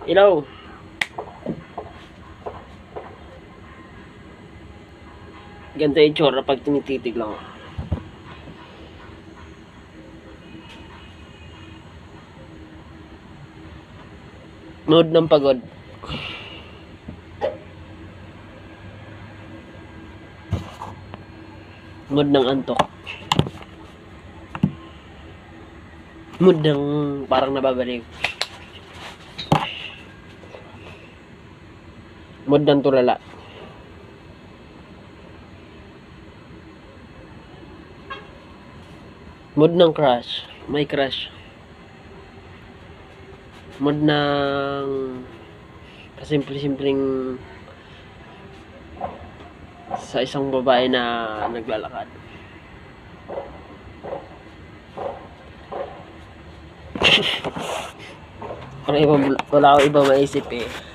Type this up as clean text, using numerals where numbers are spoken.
Ilaw. Ganda yung tsura pag tinititig lang ako. Mood ng pagod. Mood ng antok. Mood ng parang nababaliw. Mood ng tulala. Mood ng crush. May crush. Mood ng pasimple-simpleng sa isang babae na naglalakad. Wala akong iba maisip eh.